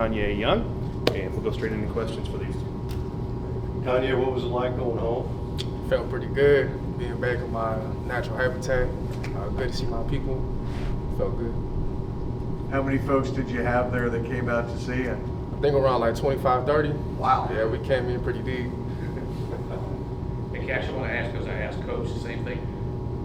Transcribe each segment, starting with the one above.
Kanye Young, and we'll go straight into questions for these two. Kanye, what was it like going home? Felt pretty good, being back in my natural habitat. Good to see my people. Felt good. How many folks did you have there that came out to see you? I think around like 25, 30. Wow. Yeah, we came in pretty deep. Hey, Cash, I want to ask, because I asked Coach the same thing.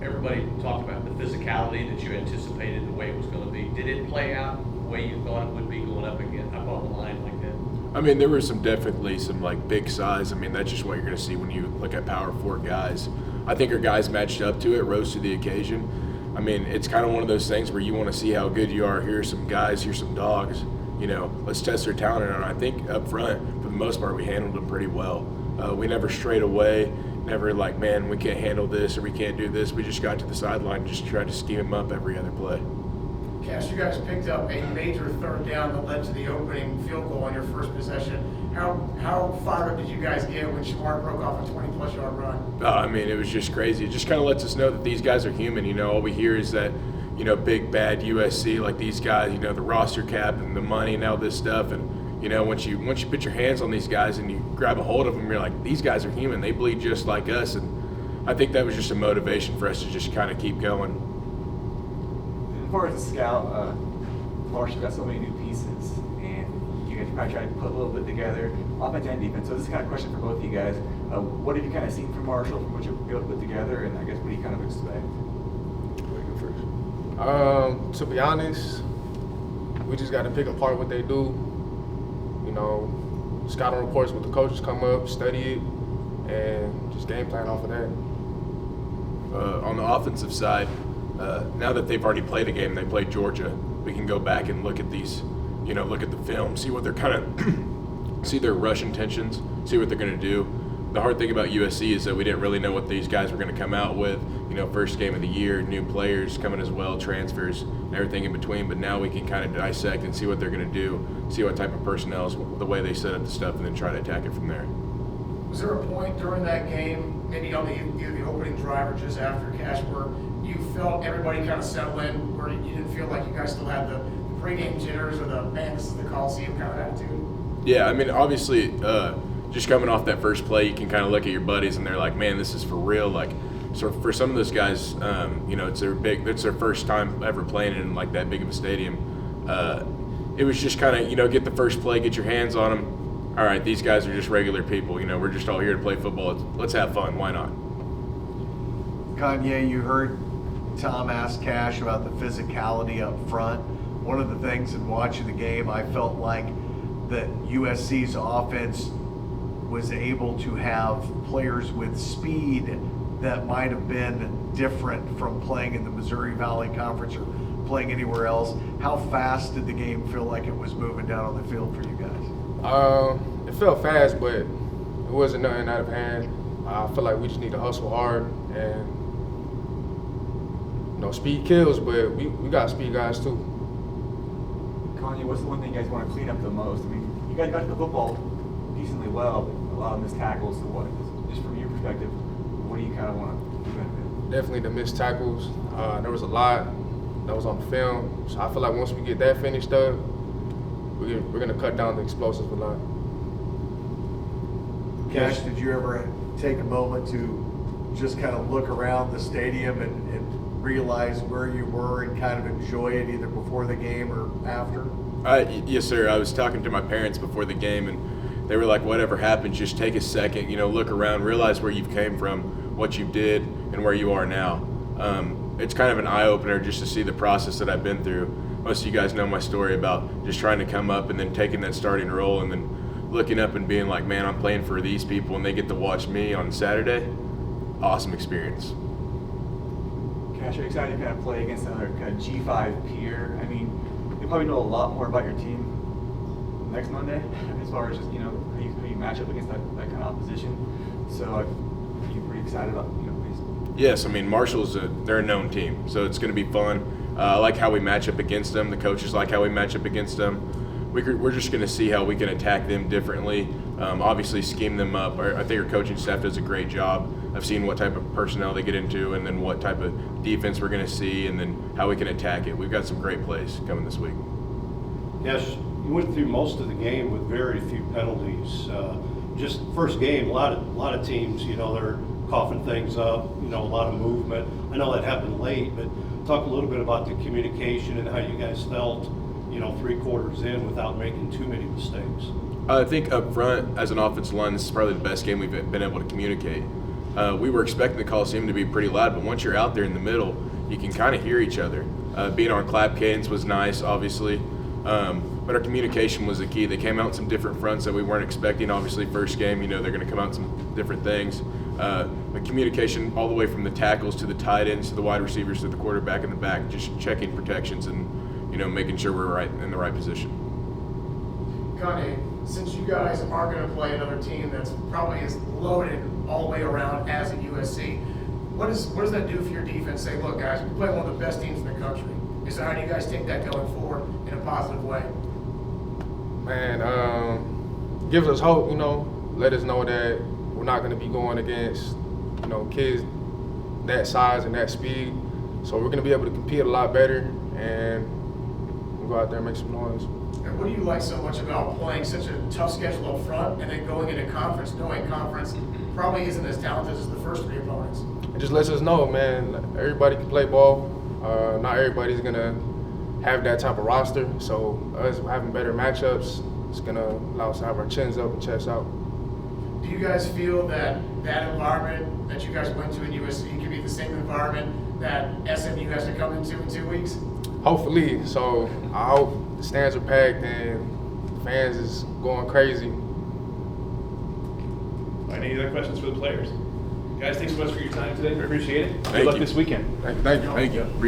Everybody talked about the physicality that you anticipated, the way it was going to be. Did it play out the way you thought it would be going up on the line like that? I mean, there were definitely some like big size. I mean, that's just what you're going to see when you look at power forward guys. I think our guys matched up to it, rose to the occasion. I mean, it's kind of one of those things where you want to see how good you are. Here's some guys, here's some dogs. You know, let's test their talent. And I think up front, for the most part, we handled them pretty well. We never strayed away, never like, man, we can't handle this or we can't do this. We just got to the sideline and just tried to scheme them up every other play. Cash, you guys picked up a major third down that led to the opening field goal on your first possession. How fired up did you guys get when Shamar broke off a 20-plus yard run? I mean, it was just crazy. It just kind of lets us know that these guys are human. You know, all we hear is that, you know, big, bad USC, like these guys, you know, the roster cap and the money and all this stuff. And, you know, once you put your hands on these guys and you grab a hold of them, you're like, these guys are human. They bleed just like us. And I think that was just a motivation for us to just kind of keep going. As far as the scout, Marshall got so many new pieces, and you guys probably try to put a little bit together, offense and defense. So this is kind of a question for both of you guys. What have you kind of seen from Marshall, from what you're able to put together, and I guess what do you kind of expect? To be honest, we just got to pick apart what they do. You know, scouting reports with the coaches come up, study it, and just game plan off of that. On the offensive side, now that they've already played a game, they played Georgia, we can go back and look at these, you know, look at the film, see what they're kind of, see their rush intentions, see what they're going to do. The hard thing about USC is that we didn't really know what these guys were going to come out with. You know, first game of the year, new players coming as well, transfers, and everything in between. But now we can kind of dissect and see what they're going to do, see what type of personnel is, the way they set up the stuff, and then try to attack it from there. Was there a point during that game, maybe on either the opening drive or just after, Cash, where you felt everybody kind of settle in, where you didn't feel like you guys still had the pregame jitters or the, man, this is the Coliseum kind of attitude? Yeah, I mean, obviously, just coming off that first play, you can kind of look at your buddies and they're like, man, this is for real. Like, so for some of those guys, you know, it's their first time ever playing in like that big of a stadium. It was just kind of, you know, get the first play, get your hands on them. All right, these guys are just regular people. You know, we're just all here to play football. Let's have fun. Why not? Kanye, you heard Tom ask Cash about the physicality up front. One of the things in watching the game, I felt like that USC's offense was able to have players with speed that might have been different from playing in the Missouri Valley Conference or playing anywhere else. How fast did the game feel like it was moving down on the field for you guys? It felt fast, but it wasn't nothing out of hand. I feel like we just need to hustle hard, and you know, speed kills, but we got speed guys too. Kanye, what's the one thing you guys want to clean up the most? I mean, you guys got to the football decently well, but a lot of missed tackles. So what, just from your perspective, what do you kind of want to do better? Definitely the missed tackles. There was a lot that was on the film. So I feel like once we get that finished up, we're going to cut down the explosives a lot. Cash, did you ever take a moment to just kind of look around the stadium and realize where you were and kind of enjoy it either before the game or after? Yes, sir. I was talking to my parents before the game, and they were like, whatever happens, just take a second, you know, look around, realize where you've came from, what you did, and where you are now. It's kind of an eye-opener just to see the process that I've been through. Most of you guys know my story about just trying to come up and then taking that starting role and then looking up and being like, man, I'm playing for these people, and they get to watch me on Saturday. Awesome experience. Cash, are you excited to kind of play against another kind of G5 peer? I mean, you probably know a lot more about your team next Monday as far as just, you know, how you match up against that kind of opposition. So are you pretty excited about, you know, Yes, I mean, Marshall's they're a known team, so it's going to be fun. I like how we match up against them. The coaches like how we match up against them. We're just going to see how we can attack them differently. Obviously, scheme them up. I think our coaching staff does a great job of seeing what type of personnel they get into and then what type of defense we're going to see and then how we can attack it. We've got some great plays coming this week. Yes, You went through most of the game with very few penalties. Just first game, a lot of teams, you know, they're coughing things up, you know, a lot of movement. I know that happened late, but talk a little bit about the communication and how you guys felt, you know, 3 quarters in without making too many mistakes. I think up front, as an offensive line, this is probably the best game we've been able to communicate. We were expecting the Coliseum to be pretty loud, but once you're out there in the middle, you can kind of hear each other. Being on clap cadence was nice, obviously, but our communication was the key. They came out in some different fronts that we weren't expecting. Obviously, first game, you know, they're going to come out in some different things. But communication all the way from the tackles to the tight ends to the wide receivers to the quarterback in the back, just checking protections and, you know, making sure we're right in the right position. Kanye, since you guys are going to play another team that's probably as loaded all the way around as a USC, what does that do for your defense? Say, look, guys, we play one of the best teams in the country. So how do you guys take that going forward in a positive way? Man, gives us hope, you know, let us know that we're not going to be going against, you know, kids that size and that speed. So we're going to be able to compete a lot better and we'll go out there and make some noise. And what do you like so much about playing such a tough schedule up front and then going into conference, knowing conference probably isn't as talented as the first 3 opponents? It just lets us know, man, everybody can play ball. Not everybody's going to have that type of roster. So us having better matchups, it's going to allow us to have our chins up and chests out. Do you guys feel that that environment that you guys went to in USC can be the same environment that SMU has to come into in 2 weeks? Hopefully. So I hope the stands are packed and fans is going crazy. Any other questions for the players? Guys, thanks so much for your time today. We appreciate it. Good Thank luck you. this weekend. Thank you. Thank you. Appreciate it.